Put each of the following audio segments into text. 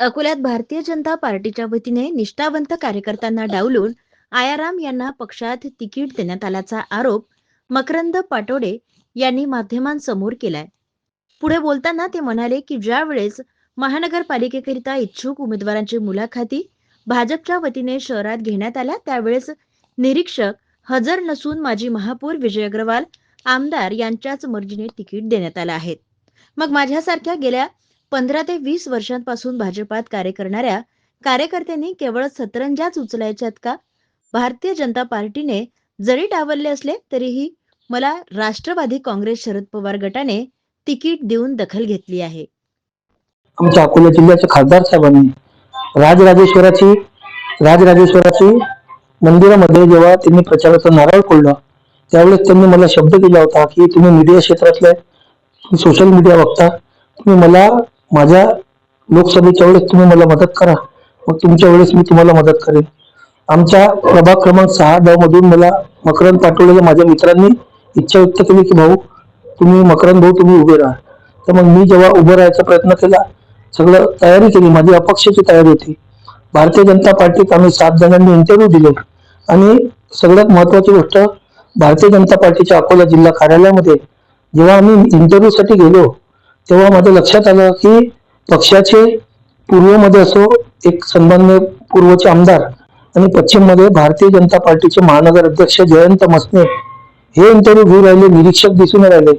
अकोल्यात भारतीय जनता पार्टीच्या वतीने निष्ठावंत कार्यकर्त्यांना डावलून आयाराम यांना पक्षात तिकीट देण्यात आल्याचा आरोप मकरंद पाटोडे यांनी माध्यमांसमोर केलाय. पुढे बोलताना ते म्हणाले की ज्या वेळेस महानगरपालिकेकरिता इच्छुक उमेदवारांची मुलाखती भाजपच्या वतीने शहरात घेण्यात आल्या त्यावेळेस निरीक्षक हजर नसून माजी महापौर विजय अग्रवाल आमदार यांच्याच मर्जीने तिकीट देण्यात आलं आहे. मग माझ्यासारख्या गेल्या 15 ते 20 वर्षांपासून भाजपात कार्य करणाऱ्या कार्यकर्त्यांनी केवळ सतरंजाच उचलायच्यात का? भारतीय जनता पार्टीने जरी डावलले असले तरीही मला राष्ट्रवादी काँग्रेस शरद पवार गटाने तिकीट देऊन दखल घेतली आहे. आमच्या अकोला जिल्ह्याच्या खासदार साहेबांनी राजराजेश्वराची मंदिरामध्ये जेव्हा त्यांनी प्रचाराचा नारळ फोडला त्यावेळेस त्यांनी मला शब्द दिला होता की तुम्ही मीडिया क्षेत्रातले सोशल मीडिया बघता, तुम्ही मला माझ्या लोकसभेच्या वेळेस तुम्ही मला मदत करा, मग तुमच्या वेळेस मी तुम्हाला मदत करेन. आमच्या प्रभाग क्रमांक 6 मधून मला मकरंद पाटोळे माझ्या मित्रांनी इच्छा व्यक्त केली की भाऊ मकरंद भाऊ तुम्ही उभे राहा. तर मग मी जेव्हा उभं राहायचा प्रयत्न केला, सगळं तयारी केली, माझी अपक्षाची तयारी होती. भारतीय जनता पार्टीत आम्ही 7 जणांनी इंटरव्ह्यू दिले आणि सगळ्यात महत्वाची गोष्ट भारतीय जनता पार्टीच्या अकोला जिल्हा कार्यालयामध्ये जेव्हा आम्ही इंटरव्ह्यू साठी गेलो तेव्हा माझ्या लक्षात आलं की पक्षाचे पूर्वमध्ये असो एक सन्माननीय पूर्वचे आमदार आणि पश्चिममध्ये भारतीय जनता पार्टीचे महानगर अध्यक्ष जयंत मसने हे इंटरव्ह्यू घेऊन राहिले, निरीक्षक दिसून राहिले.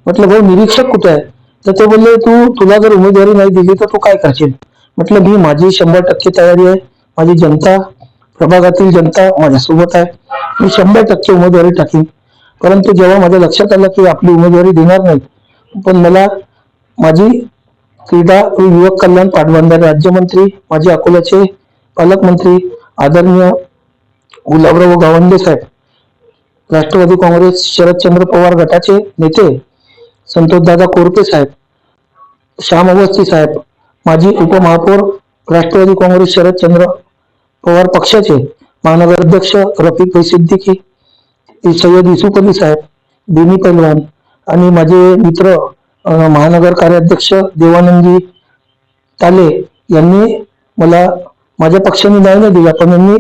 म्हटलं भाऊ निरीक्षक कुठे आहे? तर ते बोलले तुला जर उमेदवारी नाही दिली तर तू काय करशील? म्हटलं मी माझी 100% तयारी आहे, माझी जनता प्रभागातील जनता माझ्यासोबत आहे, मी 100% उमेदवारी टाकीन. परंतु जेव्हा माझ्या लक्षात आलं की आपली उमेदवारी देणार नाही, पण मला माझी क्रीडा व युवक कल्याण पाटबंधारे राज्यमंत्री माझे अकोल्याचे पालकमंत्री आदरणीय गुलाबराव गावंडे साहेब, राष्ट्रवादी काँग्रेस शरदचंद्र पवार गटाचे नेते संतोषदादा कोरके साहेब, श्याम अवस्थी साहेब, माजी उपमहापौर राष्ट्रवादी काँग्रेस शरदचंद्र पवार पक्षाचे महानगर अध्यक्ष रफिक भाई सिद्दीकी, सय्यद युसुफ अली साहेब, बेनी पैलवान आणि माझे मित्र महानगर कार्याध्यक्ष देवानंदजी ताले यांनी मला माझ्या पक्षाने न्याय नाही दिला, पण यांनी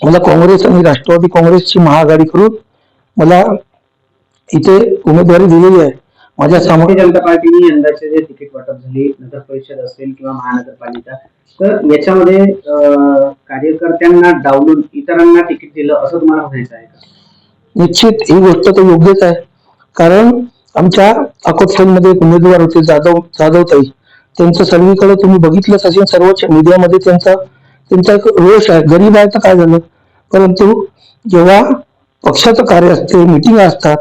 मला काँग्रेस आणि राष्ट्रवादी काँग्रेसची महाआघाडी करून मला इथे उमेदवारी दिलेली आहे. माझ्या भारतीय जनता पार्टीने यंदाचे जे तिकीट वाटप झाली नगर परिषद असेल किंवा महानगरपालिका, तर याच्यामध्ये कार्यकर्त्यांना डावलून इतरांना तिकीट दिलं असं तुम्हाला म्हणायचं आहे का? निश्चित ही गोष्ट तर योग्यच आहे, कारण आमच्या अकोटफेलमध्ये एक उमेदवार होते जाधवताई, त्यांचं सर्वीकडे तुम्ही बघितलंच असेल, सर्वच मीडियामध्ये त्यांचा एक रोष आहे. गरीब आहे तर काय झालं, परंतु जेव्हा पक्षाचं कार्य असते, मिटिंग असतात,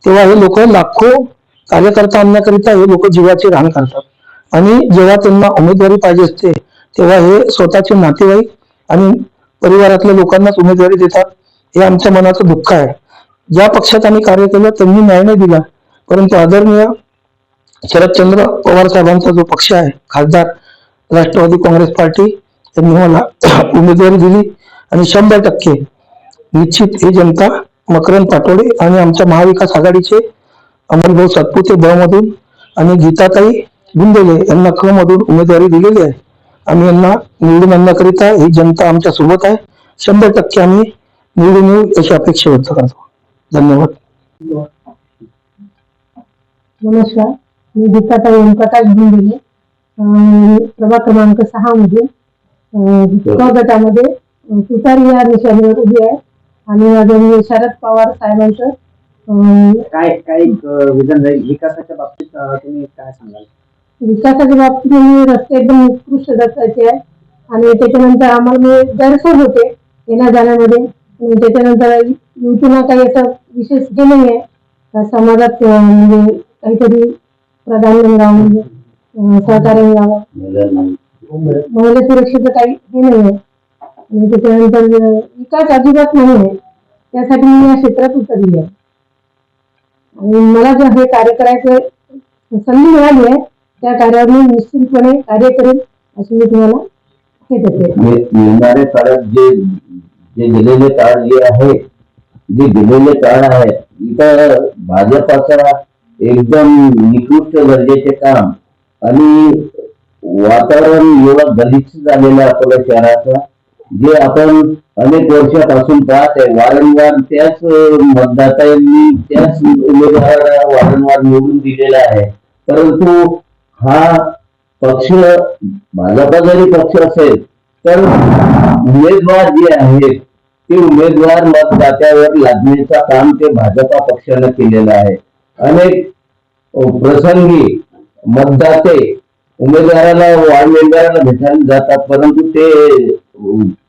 तेव्हा हे लोक लाखो कार्यकर्ता आणण्याकरिता हे लोक जीवाचे रान करतात आणि जेव्हा त्यांना उमेदवारी पाहिजे असते तेव्हा हे स्वतःचे नातेवाईक आणि परिवारातल्या लोकांनाच उमेदवारी देतात. हे आमच्या मनाचं दुःख आहे. ज्या पक्षात आम्ही कार्य केलं त्यांनी न्याय नाही दिला, परंतु आदरणीय शरदचंद्र पवार साहेबांचा जो पक्ष आहे खासदार राष्ट्रवादी काँग्रेस पार्टी, त्यांनी मला उमेदवारी दिली आणि 100% निश्चित ही जनता मकरंद पाटोळे आणि आमच्या महाविकास आघाडीचे अमलभाऊ सातपुते ब मधून आणि गीताताई गुंदेले यांना ख मधून उमेदवारी दिलेली आहे. आम्ही यांना निवडून आणण्याकरिता ही जनता आमच्या सोबत आहे. 100% आम्ही निवडून येऊ अशी अपेक्षा व्यक्त करतो. धन्यवाद. नमस्कार, मी गीताताई ओमप्रकाश गुंदेले, प्रभाग क्रमांक 6 मध्ये गटामध्ये तुतारी या निशाणीवर उभी आहे आणि आदरणीय शरद पवार साहेबांचं काय विधान राहील विकासाच्या बाबतीत तुम्ही काय सांगाल? विकासाच्या बाबतीत रस्ते एकदम उत्कृष्ट दर्जाचे आहे आणि त्याच्यानंतर आम्हाला गैरसोय होते येण्या जाण्यामध्ये. त्याच्यानंतर युतीला काही असं विशेष हे नाही आहे समाजात, म्हणजे काहीतरी प्राधान्य मिळावं, म्हणजे सहकार्य मिळावं, महिला सुरक्षेचं काही हे नाही आहे आणि त्याच्यानंतर विकास अजिबात नाही आहे. त्यासाठी मी या क्षेत्रात उतरली आहे आणि मला जे हे कार्य करायचं संधी मिळाली आहे त्या कार्यावर मी निश्चितपणे कार्य करेन अशी मी तुम्हाला हे देते. येणारे काळात जे दिलेले कार्ड जे आहे, जे दिलेले कार्ड आहे, इथं भाजपाचा एकदम निकृष्ट दर्जाचे काम आणि वातावरण एवढं गलिच्छ झालेलं आहे अकोला शहराचं, जे आपण अनेक वर्षापासून पाहत आहे. वारंवार त्याच मतदात्यांनी त्याच उमेदवाराला वारंवार निवडून दिलेला आहे. परंतु हा पक्ष भाजपा जरी पक्ष असेल तर उमेदवार जे आहेत ते उमेदवार मतदात्यावर लादण्याचं काम ते भाजपा पक्षानं केलेलं आहे. अनेक प्रसंगी मतदाते उमेदवाराला वार्ड मेंबराला भेटायला जातात, परंतु ते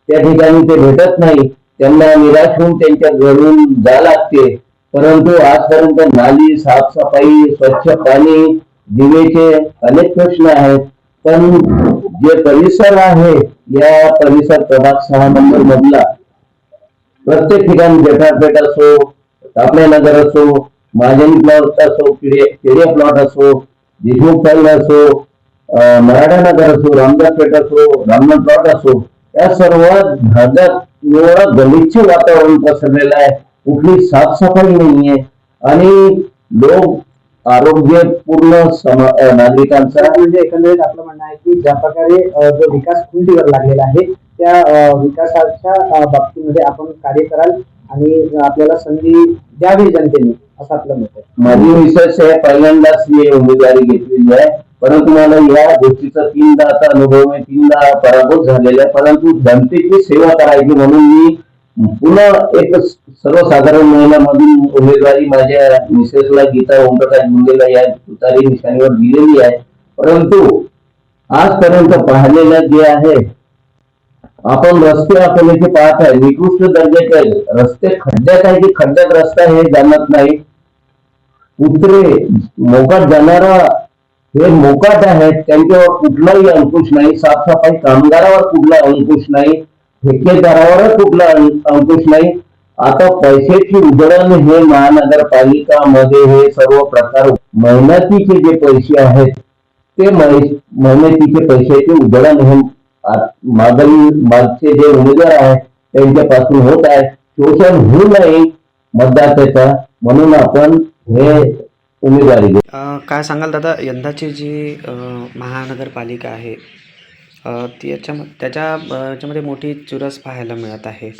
त्या ठिकाणी ते भेटत नाही. त्यांना निराश होऊन त्यांच्या घरून जा लागते. परंतु आजपर्यंत नाली, साफसफाई, स्वच्छ पाणी, दिवेचे अनेक प्रश्न आहेत. पण जे परिसर आहे, या परिसर प्रभाग 6 नंबर मधला प्रत्येक ठिकाणी जटारपेठ असो, कापण्यानगर असो, महाजनी प्लॉट असो, केडिया प्लॉट असो, देशमुख पाईन असो, मराठा नगर असो, रामदास पेठ असो, रामनाथ प्लॉट असो, या सर्व भागात एवढं गलिच्छ वातावरण पसरलेलं आहे. कुठली साफसफाई नाहीये आणि लोक आरोग्यपूर्ण नागरिकांचा म्हणजे एकंदरीत आपलं म्हणणं आहे की ज्या प्रकारे जो विकास खुंटीवर लागलेला आहे त्या विकासाच्या बाबतीमध्ये आपण कार्य कराल आणि आपल्याला संधी द्यावी जनतेने, असं आपलं मत आहे. माझी मिसेस आहे, पहिल्यांदाच मी उमेदवारी घेतलेली आहे. परंतु मला या गोष्टीचा 3दा आता अनुभव आहे, 3दा पराभूत झालेला आहे. परंतु जनतेची सेवा करायची म्हणून मी पुन्हा एक सर्वसाधारण महिन्यामधून उमेदवारी माझ्या मिसेसला गीता ओमप्रकाश मुंडेला या तुतारी निशाणीवर दिलेली आहे. परंतु आजपर्यंत पाहिलेलं जे आहे, आपण रस्ते अकोल्याचे पाहत आहे, निकृष्ट दर्जाचे रस्ते, खड्ड्यात आहे की खड्ड्यात रस्ता हे जाणत नाही. कुत्रे मोकाट जाणारा हे मोकाट आहेत, त्यांच्यावर कुठलाही अंकुश नाही. साफसफाई कामगारावर कुठला अंकुश नाही, ठेकेदारावर कुठला अंकुश नाही. आता पैशाची उधळण हे महानगरपालिकामध्ये हे सर्व प्रकार मेहनतीचे जे पैसे आहेत ते मेहनतीचे पैशाची उधळण हे मागचे जे उमेदवार आहेत त्यांच्यापासून होत आहे. शोषण होऊ नये मतदात्याचा म्हणून आपण हे उमेदवारी घेऊ. काय सांगाल दादा, यंदाची जी महानगरपालिका आहे ती याच्यामध्ये मोठी चुरस पाहायला मिळत आहे.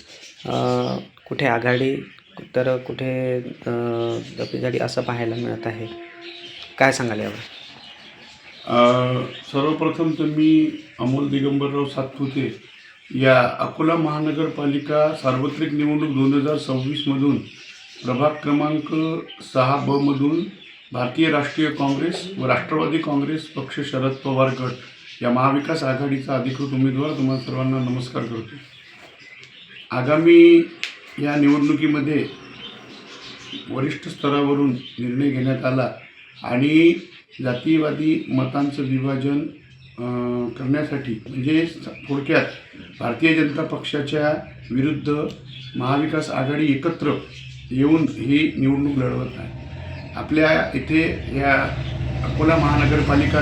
कुठे आघाडी तर कुठे दबीजाडी असं पाहायला मिळत आहे. काय सांगाल यावर? सर्वप्रथम तर मी अमोल दिगंबरराव सातपुते या अकोला महानगरपालिका सार्वत्रिक निवडणूक 2026 मधून प्रभाग क्रमांक 6B मधून भारतीय राष्ट्रीय काँग्रेस व राष्ट्रवादी काँग्रेस पक्ष शरद पवार गट या महाविकास आघाडीचा अधिकृत उमेदवार तुम्हाला सर्वांना नमस्कार करतो. आगामी या निवडणुकीमध्ये वरिष्ठ स्तरावरून निर्णय घेण्यात आला आणि जातीयवादी मतांचं विभाजन करण्यासाठी, म्हणजे थोडक्यात भारतीय जनता पक्षाच्या विरुद्ध महाविकास आघाडी एकत्र येऊन ही निवडणूक लढवत आहे. आपल्या इथे या अकोला महानगरपालिका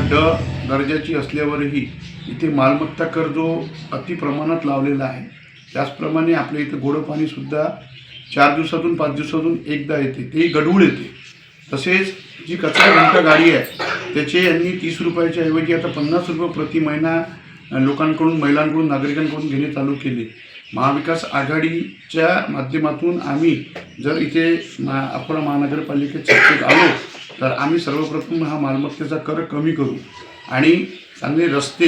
दर्जाची असल्यावरही इथे मालमत्ता कर जो अतिप्रमाणात लावलेला आहे. त्याचप्रमाणे आपल्या इथे गोडं पाणीसुद्धा 4 दिवसातून 5 दिवसातून एकदा येते, तेही गढूळ येते. तसेच जी कचरा घंटा गाडी आहे त्याचे यांनी 30 रुपयाच्या ऐवजी आता 50 रुपये प्रति महिना लोकांकडून, महिलांकडून, नागरिकांकडून घेणे चालू केले. महाविकास आघाडीच्या माध्यमातून आम्ही जर इथे अकोला महानगरपालिकेत सत्तेत आलो तर आम्ही सर्वप्रथम हा मालमत्तेचा कर कमी करू आणि चांगले रस्ते,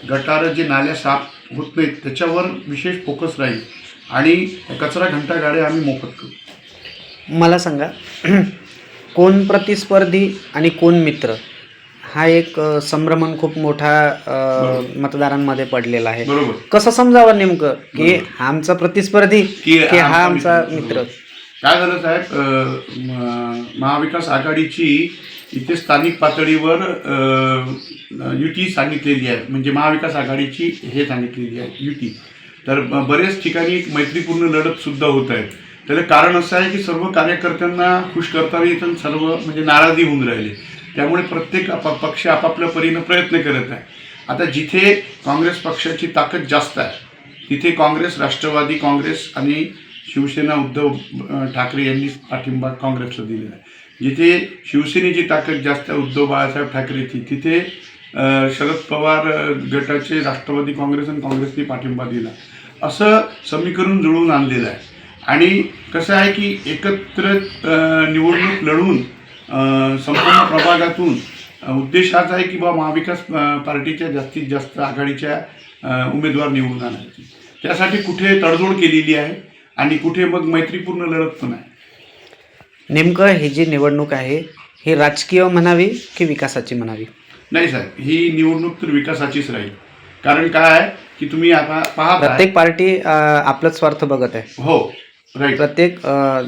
गटारं, जे नाल्या साफ होत नाहीत त्याच्यावर विशेष फोकस राहील आणि कचरा घंटा गाड्या आम्ही मोफत करू. मला सांगा, कोण प्रतिस्पर्धी आणि कोण मित्र हा एक संभ्रमण खूप मोठा मतदारांमध्ये पडलेला आहे. बरोबर. कसं समजावं नेमकं की हा आमचा प्रतिस्पर्धी की हा आमचा मित्र? काय झालं साहेब, महाविकास आघाडीची इथे स्थानिक पातळीवर युती सांगितलेली आहे, म्हणजे महाविकास आघाडीची हे सांगितलेली आहे युती. तर बरेच ठिकाणी मैत्रीपूर्ण लढत सुद्धा होत आहे. त्याला कारण असं आहे की सर्व कार्यकर्त्यांना खुश करताना इथं सर्व म्हणजे नाराजी होऊन राहिले. त्यामुळे प्रत्येक पक्ष आपापल्या परीनं प्रयत्न करत आहे. आता जिथे काँग्रेस पक्षाची ताकद जास्त आहे तिथे काँग्रेस, राष्ट्रवादी काँग्रेस आणि शिवसेना उद्धव ठाकरे यांनी पाठिंबा काँग्रेसला दिलेला आहे. जिथे शिवसेनेची ताकद जास्त आहे, उद्धव बाळासाहेब ठाकरेची, तिथे शरद पवार गटाचे राष्ट्रवादी काँग्रेस आणि काँग्रेसने पाठिंबा दिला, असं समीकरण जुळवून आणलेलं आहे. आणि कसं आहे की एकत्र निवडणूक लढवून संपूर्ण प्रभागातून उद्देश हाच आहे की महाविकास पार्टीच्या जास्तीत जास्त आघाडीच्या उमेदवार निवडून आणायचे. त्यासाठी कुठे तडजोड केलेली आहे आणि कुठे मग मैत्रीपूर्ण लढत पण आहे. नेमकं ही जी निवडणूक आहे ही राजकीय म्हणावी की विकासाची म्हणावी? नाही साहेब, ही निवडणूक तर विकासाचीच राहील. कारण काय आहे की तुम्ही आता पाहता प्रत्येक पार्टी आपलाच स्वार्थ बघत आहे. हो राईट, प्रत्येक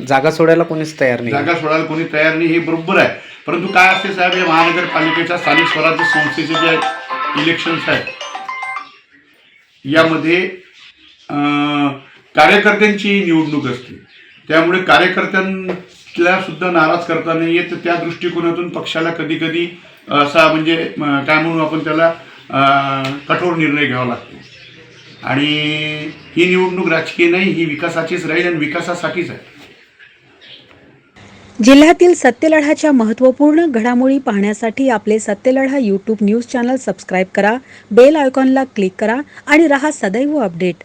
जागा सोडायला कोणीच तयार नाही. जागा सोडायला कोणी तयार नाही, हे बरोबर आहे. परंतु काय असते साहेब, या महानगरपालिकेच्या स्थानिक स्वराज्य संस्थेचे जे इलेक्शन्स आहेत यामध्ये कार्यकर्त्यांची निवडणूक असते. त्यामुळे कार्यकर्त्यांना सुद्धा नाराज करता नाही येत. त्या दृष्टिकोनातून पक्षाला कधी कधी असा म्हणजे काय म्हणू आपण त्याला कठोर निर्णय घ्यावा लागतो. आणि ही निवडणूक राजकीय नाही, ही विकासाचीच राहील आणि विकासासाठीच आहे. जिल्ह्यातील सत्यलढाच्या महत्त्वपूर्ण घडामोडी पाहण्यासाठी आपले Satyaladha YouTube news channel subscribe करा, बेल आयकॉनला क्लिक करा आणि रहा सदैव अपडेट.